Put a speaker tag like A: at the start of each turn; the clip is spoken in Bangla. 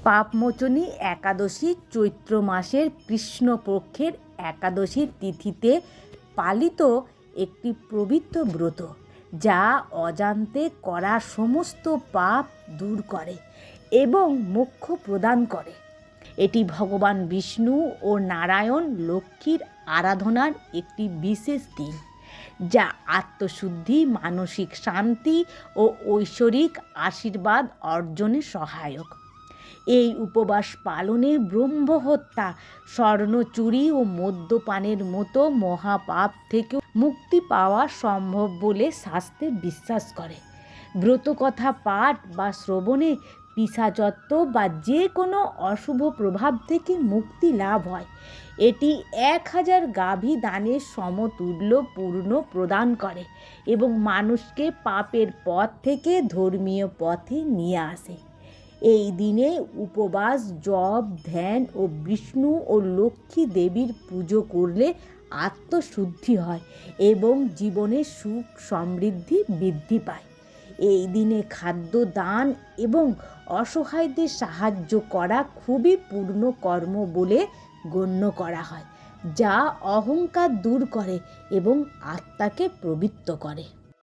A: পাপমোচনী একাদশী চৈত্র মাসের কৃষ্ণপক্ষের একাদশী তিথিতে পালিত একটি পবিত্র ব্রত, যা অজান্তে করা সমস্ত পাপ দূর করে এবং মোক্ষ প্রদান করে। এটি ভগবান বিষ্ণু ও নারায়ণ লক্ষ্মীর আরাধনার একটি বিশেষ দিন, যা আত্মশুদ্ধি, মানসিক শান্তি ও ঐশ্বরিক আশীর্বাদ অর্জনে সহায়ক। এই উপবাস পালনে ব্রহ্মহত্যা, স্বর্ণচুরি ও মদ্যপানের মতো মহাপাপ থেকে মুক্তি পাওয়া সম্ভব বলে শাস্ত্রে বিশ্বাস করে। ব্রতকথা পাঠ বা শ্রবণে পিশাচত্ব বা যে কোনো অশুভ প্রভাব থেকে মুক্তি লাভ হয়। এটি 1000 গাভী দানের সমতুল্য পূর্ণ প্রদান করে এবং মানুষকে পাপের পথ থেকে ধর্মীয় পথে নিয়ে আসে। এই দিনে উপবাস, জপ, ধ্যান ও বিষ্ণু ও লক্ষ্মী দেবীর পুজো করলে আত্মশুদ্ধি হয় এবং জীবনে সুখ সমৃদ্ধি বৃদ্ধি পায়। এই দিনে খাদ্য দান এবং অসহায়দের সাহায্য করা খুবই পূর্ণ কর্ম বলে গণ্য করা হয়, যা অহংকার দূর করে এবং আত্মাকে পবিত্র করে।